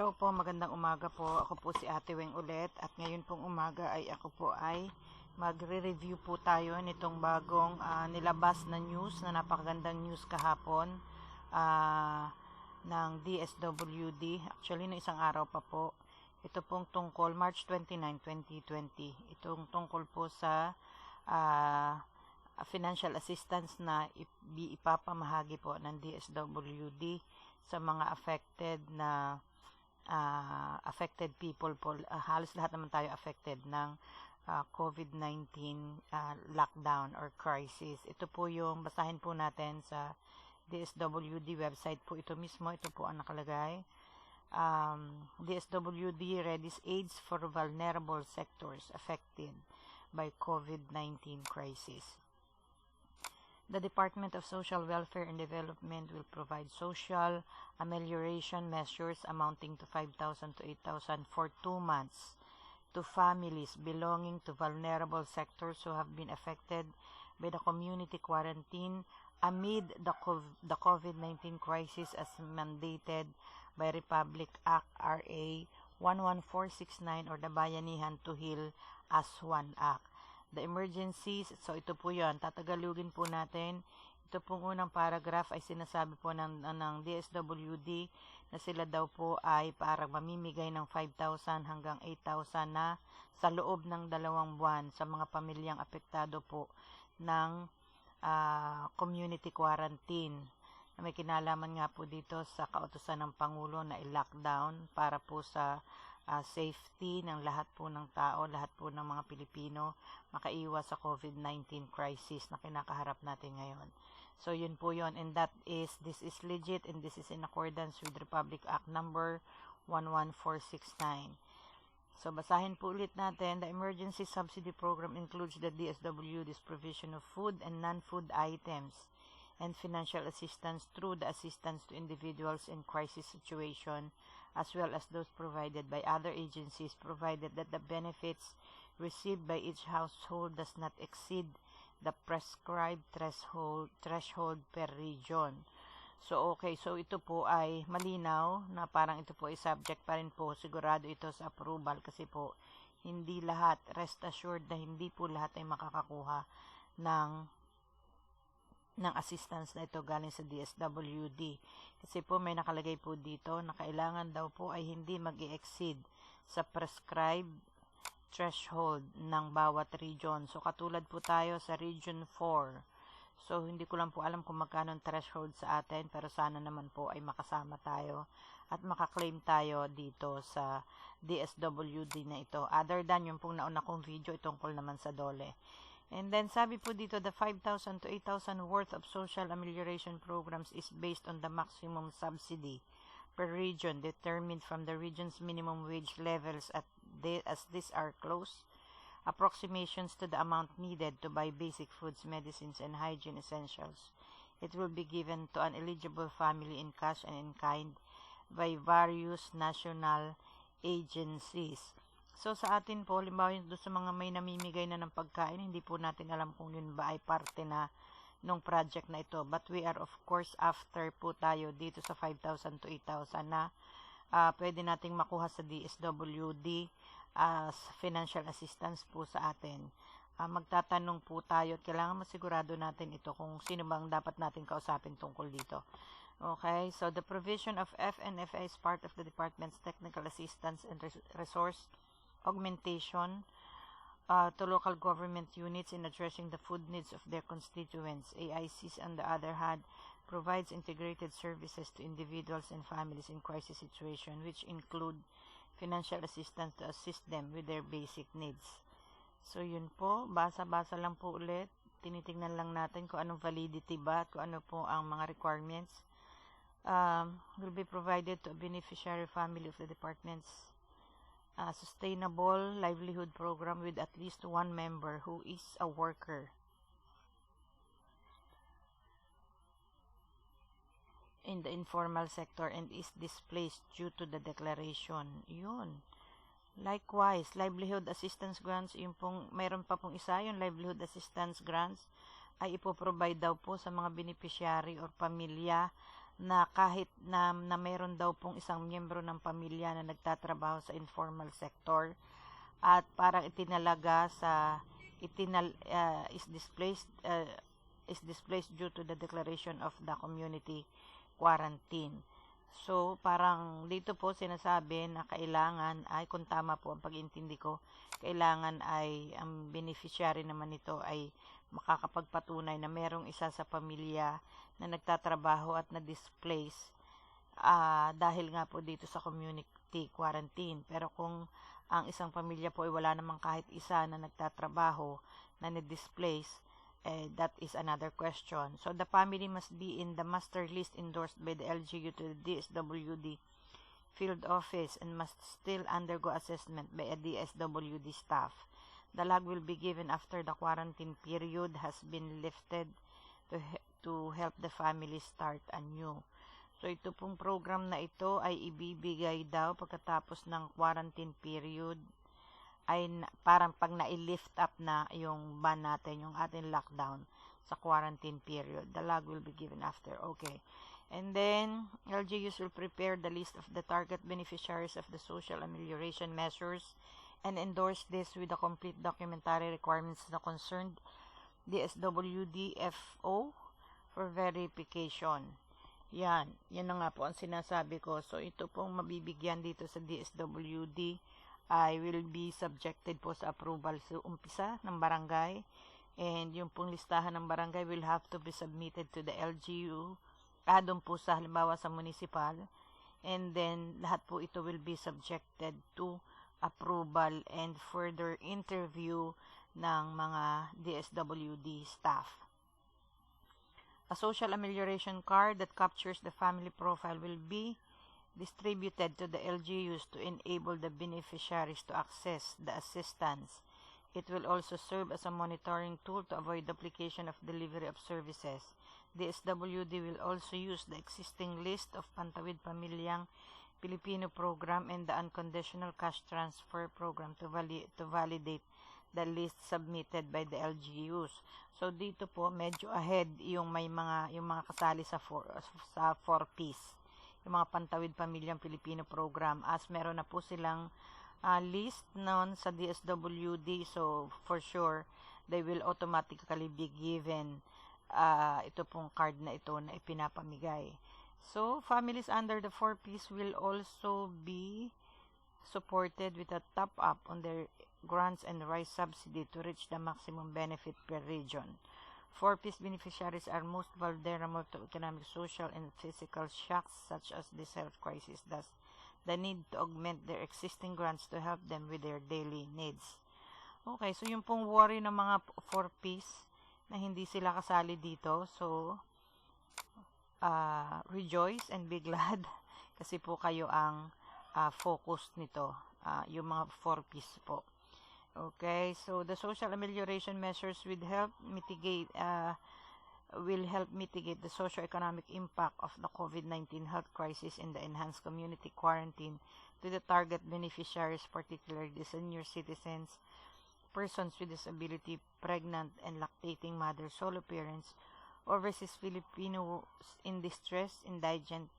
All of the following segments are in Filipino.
Hello po, magandang umaga po. Ako po si Ate Weng ulit at ngayon pong umaga ay ako po ay magre-review po tayo nitong bagong nilabas na news, na napakagandang news kahapon ng DSWD. Actually, no isang araw pa po. Ito pong tungkol March 29, 2020. Itong tungkol po sa financial assistance na ipapamahagi po ng DSWD sa mga affected people po. Halos lahat naman tayo affected ng COVID-19 lockdown or crisis. Ito po yung basahin po natin sa DSWD website po. Ito mismo, ito po ang nakalagay. DSWD readies aids for vulnerable sectors affected by COVID-19 crisis. The Department of Social Welfare and Development will provide social amelioration measures amounting to 5,000 to 8,000 for 2 months to families belonging to vulnerable sectors who have been affected by the community quarantine amid the COVID-19 crisis as mandated by Republic Act RA 11469 or the Bayanihan to Heal as One Act. The emergencies, so ito po yun, tatagalugin po natin. Ito pong unang paragraph ay sinasabi po ng DSWD na sila daw po ay parang mamimigay ng 5,000 hanggang 8,000 na sa loob ng 2 buwan sa mga pamilyang apektado po ng community quarantine. May kinalaman nga po dito sa kautusan ng Pangulo na i-lockdown para po sa safety ng lahat po ng tao, lahat po ng mga Pilipino makaiwas sa COVID-19 crisis na kinakaharap natin ngayon. So yun po yun, and this is legit and this is in accordance with Republic Act number 11469. So basahin po ulit natin. The emergency subsidy program includes the DSWD's provision of food and non-food items and financial assistance through the assistance to individuals in crisis situation, as well as those provided by other agencies, provided that the benefits received by each household does not exceed the prescribed threshold per region. So, okay. So, ito po ay malinaw na parang ito po ay subject pa rin po. Sigurado ito sa approval kasi po hindi lahat, rest assured na hindi po lahat ay makakakuha ng assistance na ito galing sa DSWD. Kasi po may nakalagay po dito na kailangan daw po ay hindi mag-i-exceed sa prescribed threshold ng bawat region. So katulad po tayo sa Region 4. So hindi ko lang po alam kung magkano ang threshold sa atin, pero sana naman po ay makasama tayo at makaklaim tayo dito sa DSWD na ito. Other than yung pong nauna kong video, itungkol naman sa DOLE. And then, sabi po dito, the 5,000 to 8,000 worth of social amelioration programs is based on the maximum subsidy per region determined from the region's minimum wage levels as these are close approximations to the amount needed to buy basic foods, medicines, and hygiene essentials. It will be given to an eligible family in cash and in kind by various national agencies. So, sa atin po, halimbawa doon sa mga may namimigay na ng pagkain, hindi po natin alam kung yun ba ay parte na nung project na ito. But we are, of course, after po tayo dito sa 5,000 to 8,000 na pwede nating makuha sa DSWD as financial assistance po sa atin. Magtatanong po tayo at kailangan masigurado natin ito kung sino bang dapat natin kausapin tungkol dito. Okay, so the provision of FNFA is part of the Department's technical assistance and resource augmentation to local government units in addressing the food needs of their constituents. AICs, on the other hand, provides integrated services to individuals and families in crisis situation, which include financial assistance to assist them with their basic needs. So, yun po. Basa-basa lang po ulit. Tinitingnan lang natin kung anong validity ba at kung ano po ang mga requirements. Will be provided to a beneficiary family of the department's sustainable livelihood program with at least one member who is a worker in the informal sector and is displaced due to the declaration. Yun. Likewise, livelihood assistance grants, yung pong, mayroon pa pong isa, yung livelihood assistance grants ay ipoprovide daw po sa mga beneficiary or pamilya na kahit na meron daw pong isang miyembro ng pamilya na nagtatrabaho sa informal sector at parang itinalaga sa is displaced due to the declaration of the community quarantine. So, parang dito po sinasabi na kailangan ay, kung tama po ang pag-iintindi ko, kailangan ay ang beneficiary naman nito ay makakapagpatunay na merong isa sa pamilya na nagtatrabaho at na-displace dahil nga po dito sa community quarantine. Pero kung ang isang pamilya po ay wala namang kahit isa na nagtatrabaho na na-displace, that is another question. So, the family must be in the master list endorsed by the LGU to the DSWD field office and must still undergo assessment by a DSWD staff. The log will be given after the quarantine period has been lifted to help the family start anew. So, ito pong program na ito ay ibibigay daw pagkatapos ng quarantine period ay parang pag na-lift up na yung ban natin, yung ating lockdown sa quarantine period. The log will be given after. Okay. And then, LGUs will prepare the list of the target beneficiaries of the social amelioration measures and endorse this with the complete documentary requirements of the concerned DSWD-FO for verification. Yan na nga po ang sinasabi ko. So, ito pong mabibigyan dito sa DSWD I will be subjected po sa approval sa umpisa ng barangay, and yung pong listahan ng barangay will have to be submitted to the LGU doon po sa halimbawa sa municipal, and then lahat po ito will be subjected to approval and further interview ng mga DSWD staff. A social amelioration card that captures the family profile will be distributed to the LGUs to enable the beneficiaries to access the assistance. It will also serve as a monitoring tool to avoid duplication of delivery of services. The SWD will also use the existing list of Pantawid Pamilyang Filipino program and the unconditional cash transfer program to validate the list submitted by the LGUs. So dito po medyo ahead yung mga kasali sa 4Ps. Yung mga Pantawid Pamilyang Filipino program, as meron na po silang list noon sa DSWD, so for sure they will automatically be given ito pong card na ito na ipinapamigay. So families under the 4Ps will also be supported with a top-up on their grants and rice subsidy to reach the maximum benefit per region. 4Ps beneficiaries are most vulnerable to economic, social, and physical shocks such as this health crisis. Thus, the need to augment their existing grants to help them with their daily needs. Okay, so yung pong worry ng mga 4Ps na hindi sila kasali dito. So, rejoice and be glad kasi po kayo ang focus nito. Yung mga 4Ps po. Okay, so the social amelioration measures will help mitigate the socio-economic impact of the COVID-19 health crisis and the enhanced community quarantine to the target beneficiaries, particularly the senior citizens, persons with disability, pregnant and lactating mothers, solo parents, overseas Filipinos in distress, indigenous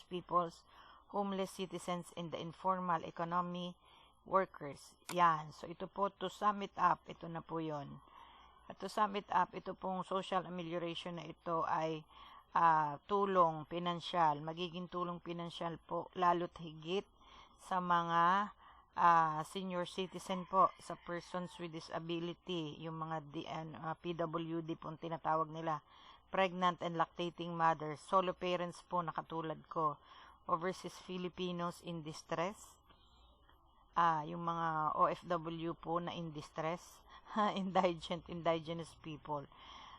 peoples, homeless citizens in the informal economy, workers. Yan. So, ito po, to sum it up, ito na po yun. At to sum it up, ito pong social amelioration na ito ay tulong pinansyal. Magiging tulong pinansyal po, lalo't higit sa mga senior citizen po, sa persons with disability, yung mga PWD po tinatawag nila, pregnant and lactating mothers, solo parents po na katulad ko, overseas Filipinos in distress, yung mga OFW po na in distress, indigenous people.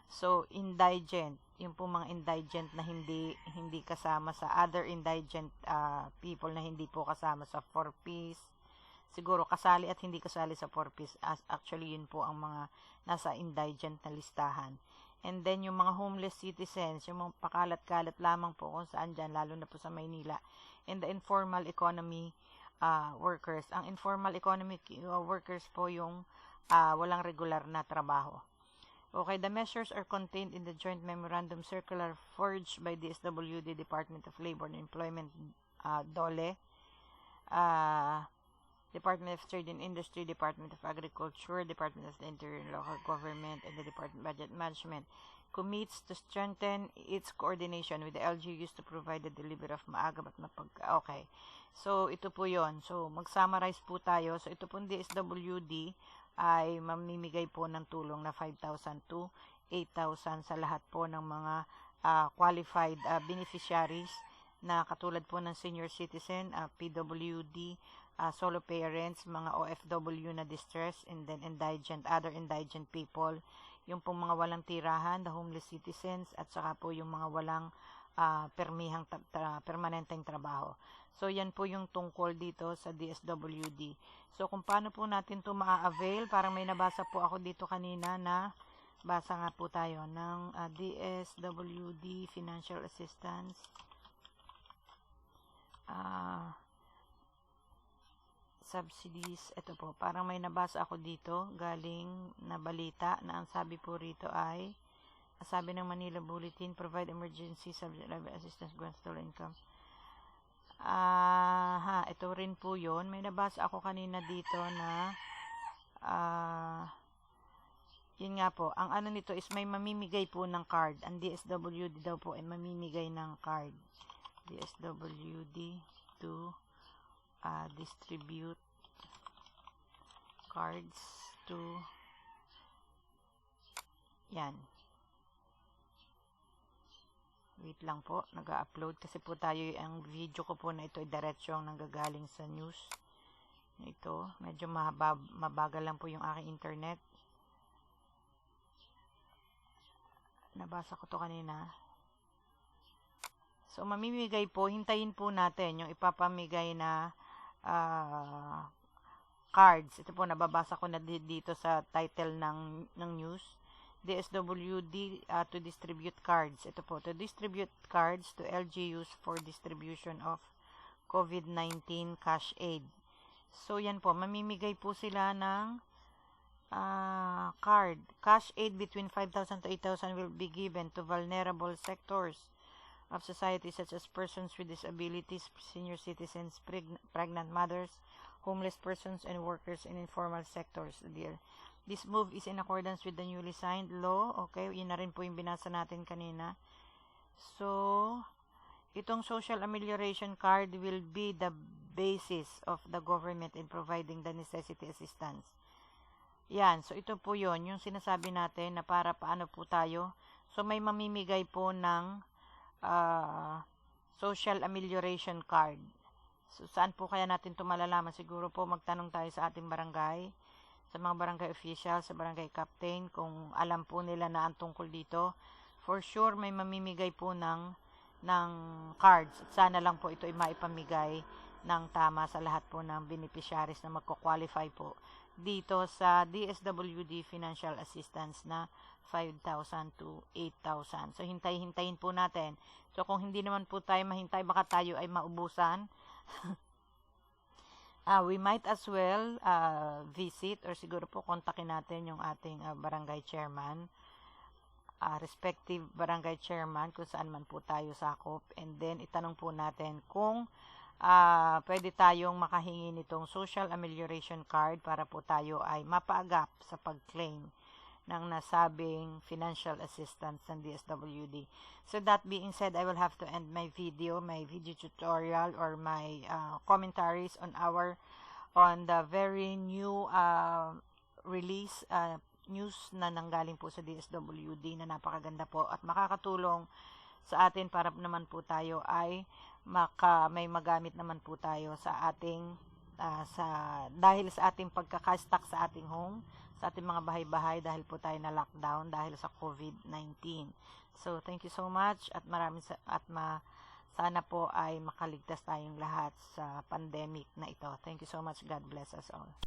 So, indigent, yung po mga indigent na hindi kasama sa other indigent people na hindi po kasama sa 4Ps. Siguro kasali at hindi kasali sa 4Ps. Actually, yun po ang mga nasa indigent na listahan. And then, yung mga homeless citizens, yung mga pakalat-kalat lamang po kung saan dyan, lalo na po sa Maynila. And the informal economy workers. Ang informal economic workers po yung walang regular na trabaho. Okay, the measures are contained in the Joint Memorandum Circular forged by DSWD, Department of Labor and Employment, DOLE, Department of Trade and Industry, Department of Agriculture, Department of the Interior and Local Government, and the Department of Budget Management. Commits to strengthen its coordination with the LGUs to provide the delivery of maagap at Okay. So, ito po yon. So, mag-summarize po tayo. So, ito pong DSWD ay mamimigay po ng tulong na 5,000 to 8,000 sa lahat po ng mga qualified beneficiaries na katulad po ng senior citizen, PWD, solo parents, mga OFW na distress, and then other indigent people, yung pong mga walang tirahan, the homeless citizens, at saka po yung mga walang permanenteng trabaho. So, yan po yung tungkol dito sa DSWD. So, kung paano po natin ito maa-avail, parang may nabasa po ako dito kanina na, basa nga po tayo, ng DSWD Financial Assistance. Subsidies, ito po, parang may nabasa ako dito, galing na balita, na ang sabi po rito ay, sabi ng Manila Bulletin, provide emergency assistance grants to low income. Ito rin po yun. May nabasa ako kanina dito na yun nga po, ang ano nito is may mamimigay po ng card. Ang DSWD daw po ay mamimigay ng card. DSWD to distribute cards to yan. Wait lang po, nag-upload kasi po tayo, ang video ko po na ito ay diretsyong nanggagaling sa news. Ito, medyo mabagal lang po yung aking internet. Nabasa ko to kanina. So, mamimigay po, hintayin po natin yung ipapamigay na cards. Ito po, nababasa ko na dito sa title ng news. DSWD to distribute cards. Ito po, to distribute cards to LGUs for distribution of COVID-19 cash aid. So, yan po, mamimigay po sila ng card. Cash aid between 5,000 to 8,000 will be given to vulnerable sectors of society such as persons with disabilities, senior citizens, pregnant mothers, homeless persons, and workers in informal sectors. This move is in accordance with the newly signed law. Okay, yun na rin po yung binasa natin kanina. So, itong social amelioration card will be the basis of the government in providing the necessity assistance. Yan, so ito po yun, yung sinasabi natin na para paano po tayo. So, may mamimigay po ng social amelioration card. So, saan po kaya natin ito malalaman? Siguro po magtanong tayo sa ating barangay, sa mga barangay official, sa barangay captain, kung alam po nila na ang tungkol dito. For sure, may mamimigay po ng cards. At sana lang po ito ay maipamigay ng tama sa lahat po ng beneficiaries na magko-qualify po dito sa DSWD Financial Assistance na 5,000 to 8,000. So, hintayin po natin. So, kung hindi naman po tayo mahintay, baka tayo ay maubusan. We might as well visit or siguro po kontakin natin yung ating barangay chairman, respective barangay chairman kung saan man po tayo sakop, and then itanong po natin kung pwede tayong makahingi nitong social amelioration card para po tayo ay mapaagap sa pag-claim ng nasabing financial assistance ng DSWD. So that being said, I will have to end my video tutorial or my commentaries on the very new release news na nanggaling po sa DSWD na napakaganda po at makakatulong sa atin para naman po tayo ay may magamit naman po tayo sa ating dahil sa ating pagkaka-stuck sa ating home, sa ating mga bahay-bahay dahil po tayo na lockdown dahil sa COVID-19. So, thank you so much at sana po ay makaligtas tayong lahat sa pandemic na ito. Thank you so much. God bless us all.